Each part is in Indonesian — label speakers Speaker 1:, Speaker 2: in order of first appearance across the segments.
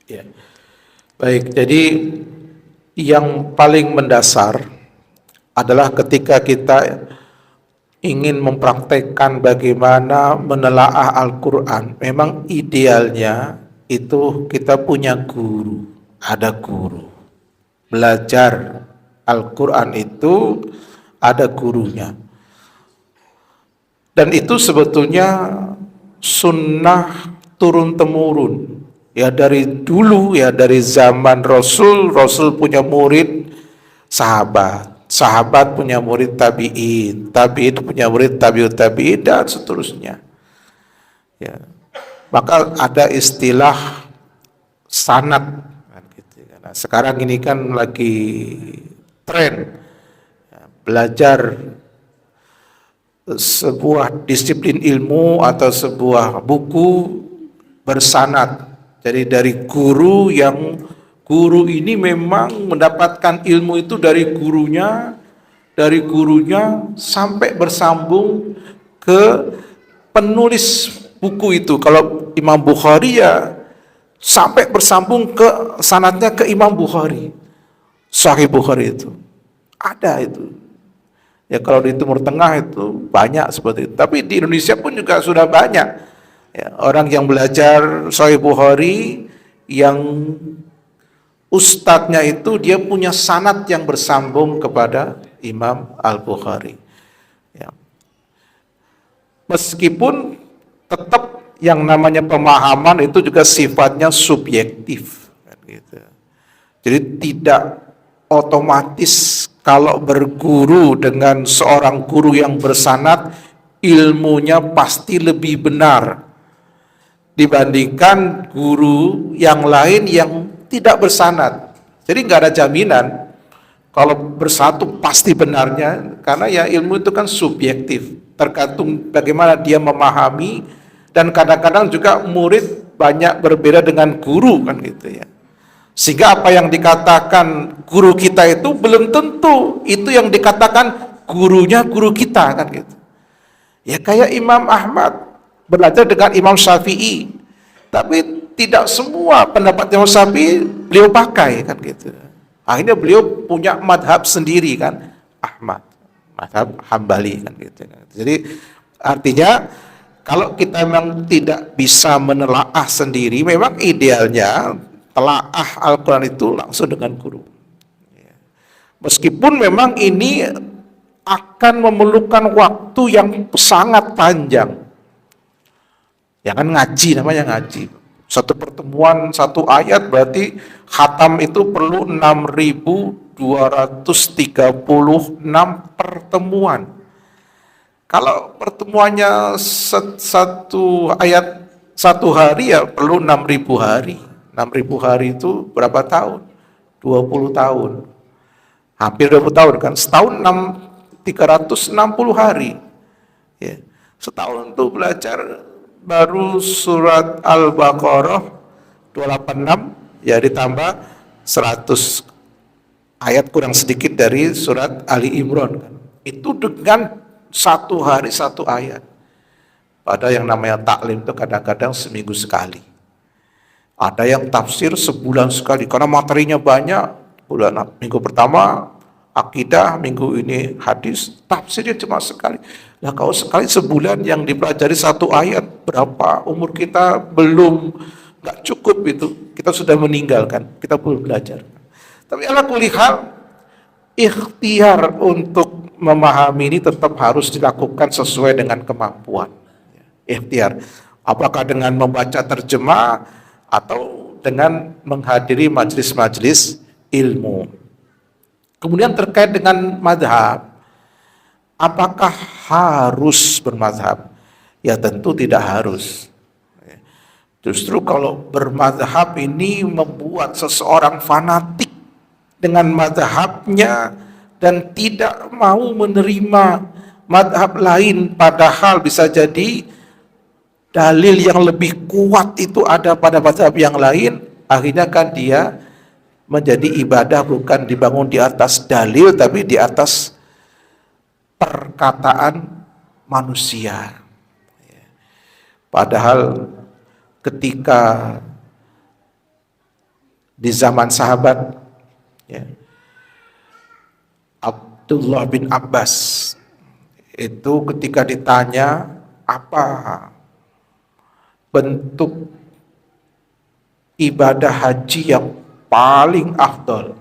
Speaker 1: Ya. Baik, jadi yang paling mendasar adalah ketika kita ingin mempraktekkan bagaimana menelaah Al-Quran. Memang idealnya itu kita punya guru, ada guru. Belajar Al-Quran itu ada gurunya. Dan itu sebetulnya sunnah turun-temurun. Ya dari dulu, ya dari zaman Rasul, Rasul punya murid sahabat, sahabat punya murid tabi'in, tabi'in punya murid tabi'ut tabi'in, dan seterusnya. Ya. Maka ada istilah sanad. Kan gitu. Nah, sekarang ini kan lagi tren ya, belajar sebuah disiplin ilmu atau sebuah buku bersanad. Jadi dari guru yang guru ini memang mendapatkan ilmu itu dari gurunya sampai bersambung ke penulis buku itu. Kalau Imam Bukhari ya sampai bersambung ke sanadnya ke Imam Bukhari. Sahih Bukhari itu. Ada itu. Ya kalau di Timur Tengah itu banyak seperti itu. Tapi di Indonesia pun juga sudah banyak ya, orang yang belajar Sahih Bukhari yang ustadznya itu dia punya sanad yang bersambung kepada Imam Al-Bukhari. Ya. Meskipun tetap yang namanya pemahaman itu juga sifatnya subjektif. Kan gitu. Jadi tidak otomatis kalau berguru dengan seorang guru yang bersanad, ilmunya pasti lebih benar dibandingkan guru yang lain yang tidak bersanad. Jadi nggak ada jaminan kalau bersatu pasti benarnya, karena ya ilmu itu kan subjektif, tergantung bagaimana dia memahami, dan kadang-kadang juga murid banyak berbeda dengan guru kan gitu ya. Sehingga apa yang dikatakan guru kita itu belum tentu itu yang dikatakan gurunya guru kita kan gitu. Ya kayak Imam Ahmad belajar dengan Imam Syafi'i, tapi tidak semua pendapat Imam Syafi'i beliau pakai kan gitu. Akhirnya beliau punya madhab sendiri kan, Ahmad, madhab Hambali kan gitu. Jadi artinya kalau kita memang tidak bisa menelaah sendiri, memang idealnya telaah Al-Quran itu langsung dengan guru. Meskipun memang ini akan memerlukan waktu yang sangat panjang. Ya kan ngaji, namanya ngaji. Satu pertemuan, satu ayat berarti khatam itu perlu 6.236 pertemuan. Kalau pertemuannya satu ayat satu hari ya perlu 6.000 hari. 6.000 hari itu berapa tahun? 20 tahun. Hampir 20 tahun kan. Setahun 360 hari. Ya. Setahun itu belajar baru surat Al-Baqarah 286 ya ditambah 100 ayat kurang sedikit dari surat Ali Imran kan. Itu dengan satu hari satu ayat. Pada yang namanya taklim itu kadang-kadang seminggu sekali. Ada yang tafsir sebulan sekali karena materinya banyak. Minggu pertama akidah, minggu ini hadis, tafsirnya cuma sekali. Nah kalau sekali sebulan yang dipelajari satu ayat, berapa umur kita belum, nggak cukup itu, kita sudah meninggalkan, kita belum belajar. Tapi ala kulli hal, ikhtiar untuk memahami ini tetap harus dilakukan sesuai dengan kemampuan. Ikhtiar, apakah dengan membaca terjemah atau dengan menghadiri majelis-majelis ilmu. Kemudian terkait dengan madhab, apakah harus bermadhab? Ya tentu tidak harus. Justru kalau bermadhab ini membuat seseorang fanatik dengan madhabnya dan tidak mau menerima madhab lain, padahal bisa jadi dalil yang lebih kuat itu ada pada madhab yang lain, akhirnya kan dia menjadi ibadah bukan dibangun di atas dalil tapi di atas perkataan manusia. Padahal ketika di zaman sahabat, ya, Abdullah bin Abbas itu ketika ditanya apa bentuk ibadah haji yang paling afdol,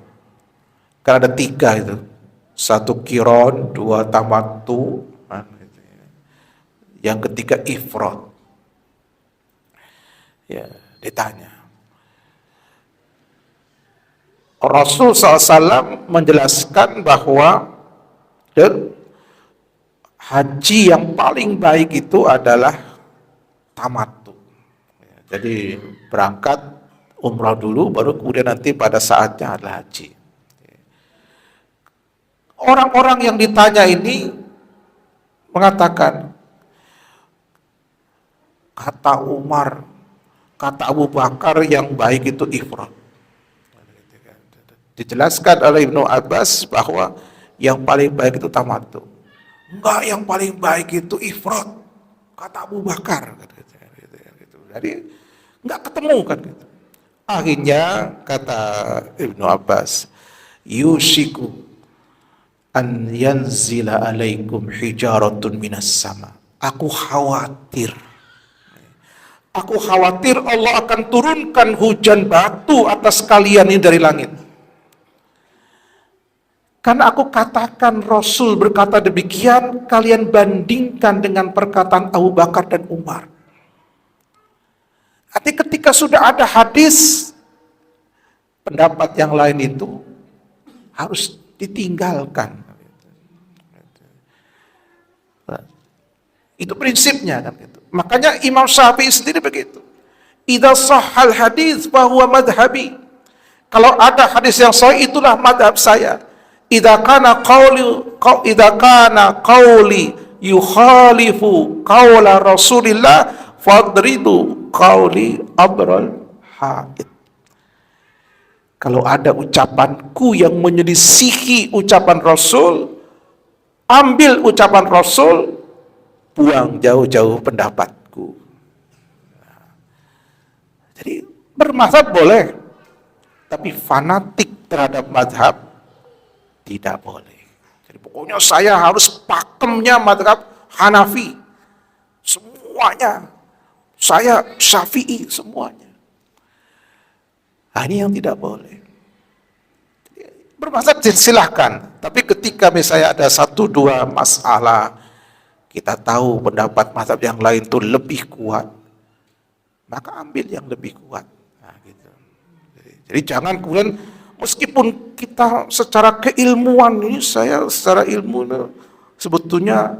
Speaker 1: karena ada 3 itu, 1 qiron, 2 tamattu, yang ketiga ifrad. Ya, ditanya. Rasul SAW menjelaskan bahwa haji yang paling baik itu adalah tamattu. Jadi berangkat umrah dulu, baru kemudian nanti pada saatnya adalah haji. Orang-orang yang ditanya ini mengatakan, kata Umar, kata Abu Bakar yang baik itu ifrad. Dijelaskan oleh Ibnu Abbas bahwa yang paling baik itu tamattu. Enggak, yang paling baik itu ifrad, kata Abu Bakar. Jadi enggak ketemu kan gitu. Akhirnya kata Ibnu Abbas, yushiku an yanzila alaikum hijaratun minas sama. Aku khawatir Allah akan turunkan hujan batu atas kalian ini dari langit. Karena aku katakan Rasul berkata demikian, kalian bandingkan dengan perkataan Abu Bakar dan Umar. Artinya ketika sudah ada hadis, pendapat yang lain itu harus ditinggalkan. Itu prinsipnya kan gitu. Makanya Imam Syafi'i sendiri begitu. Idza sahhal hadis fahuwa madhhabi. Kalau ada hadis yang sahih, itulah madhab saya. Idza kana qauli yukhalifu qaula Rasulillah fadridu qauli abral haid. Kalau ada ucapanku yang menyelisihi ucapan Rasul, ambil ucapan Rasul, buang jauh-jauh pendapatku. Jadi bermazhab boleh, tapi fanatik terhadap mazhab tidak boleh. Jadi pokoknya saya harus pakemnya mazhab Hanafi, semuanya. Saya Syafi'i, semuanya. Nah, ini yang tidak boleh. Bermazhab silahkan, tapi ketika misalnya ada 1-2 masalah, kita tahu pendapat mazhab yang lain itu lebih kuat, maka ambil yang lebih kuat. Nah, gitu. Jadi jangan kemudian meskipun kita secara keilmuan ini, saya secara ilmu sebetulnya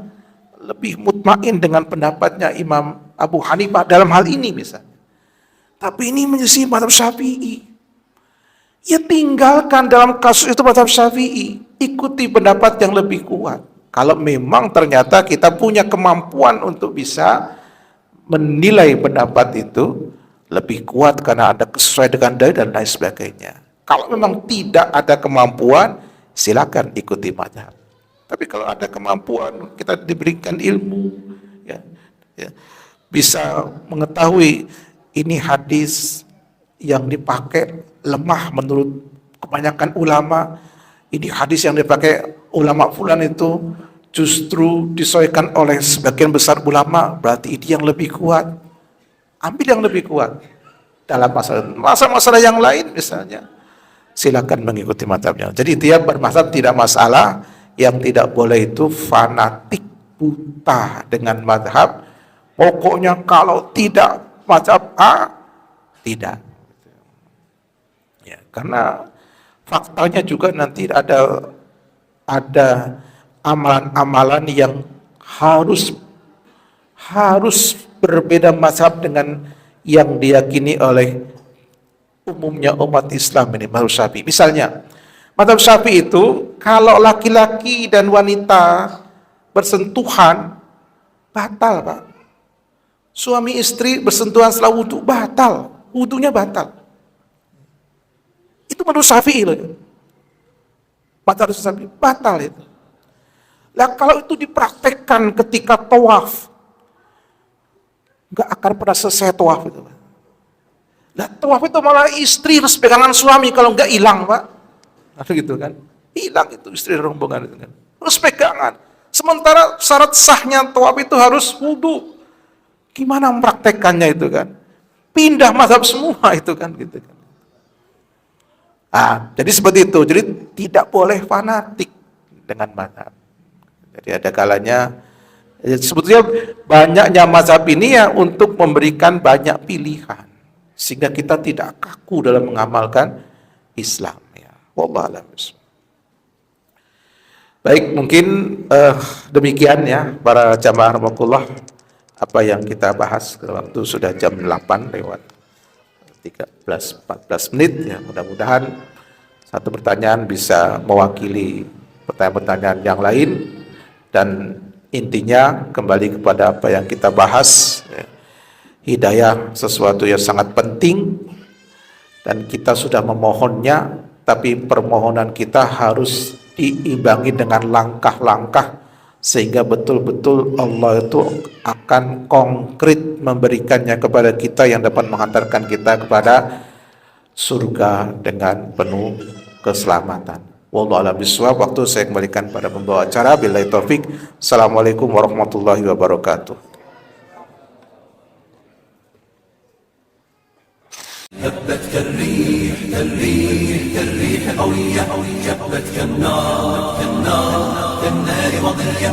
Speaker 1: lebih mutmain dengan pendapatnya Imam Abu Hanifah dalam hal ini misalnya, tapi ini menyelisih mazhab Syafi'i. Ya tinggalkan dalam kasus itu mazhab Syafi'i, ikuti pendapat yang lebih kuat. Kalau memang ternyata kita punya kemampuan untuk bisa menilai pendapat itu lebih kuat karena ada sesuai dengan dalil dan lain sebagainya. Kalau memang tidak ada kemampuan, silakan ikuti mazhab. Tapi kalau ada kemampuan, kita diberikan ilmu, ya, bisa mengetahui ini hadis yang dipakai lemah menurut kebanyakan ulama, ini hadis yang dipakai ulama fulan itu justru disesuaikan oleh sebagian besar ulama, berarti ini yang lebih kuat. Ambil yang lebih kuat. Dalam masalah yang lain misalnya, silakan mengikuti mazhabnya. Jadi dia bermazhab tidak masalah, yang tidak boleh itu fanatik buta dengan mazhab. Pokoknya kalau tidak mazhab A, tidak. Ya, karena faktanya juga nanti ada amalan-amalan yang harus berbeda mazhab dengan yang diyakini oleh umumnya umat Islam ini, mazhab Syafi'i. Misalnya, mazhab Syafi'i itu kalau laki-laki dan wanita bersentuhan batal, Pak. Suami istri bersentuhan setelah wudu batal, wudunya batal. Itu menurut Syafi'i loh. Mazhab Syafi'i batal itu. Lah kalau itu dipraktekkan ketika tawaf, nggak akan pernah selesai tawaf itu. Lah tawaf itu malah istri harus pegangan suami, kalau enggak hilang, Pak. Ada gitu kan? Hilang itu istri rombongan itu kan. Harus pegangan. Sementara syarat sahnya tawaf itu harus wudu. Gimana mempraktekannya itu kan? Pindah mazhab semua itu kan gitu kan. Jadi seperti itu. Jadi tidak boleh fanatik dengan mazhab. Jadi ada kalanya sebetulnya banyaknya mazhab ini ya untuk memberikan banyak pilihan sehingga kita tidak kaku dalam mengamalkan Islam ya. Wallahu a'lam. Baik, mungkin demikian ya para jamaah rahimakumullah apa yang kita bahas. Waktu sudah jam 8 lewat 13-14 menit ya. Mudah-mudahan satu pertanyaan bisa mewakili pertanyaan-pertanyaan yang lain, dan intinya kembali kepada apa yang kita bahas ya. Hidayah sesuatu yang sangat penting dan kita sudah memohonnya, tapi permohonan kita harus diimbangi dengan langkah-langkah sehingga betul-betul Allah itu akan konkret memberikannya kepada kita yang dapat menghantarkan kita kepada surga dengan penuh keselamatan. Wallahu a'lam bishawab. Waktu saya kembalikan pada pembawa acara. Billahi taufik. Assalamualaikum warahmatullahi wabarakatuh.
Speaker 2: هبت كالريح كالريح كالريح قوية، جبت كالنار كالنار كالنار وضية.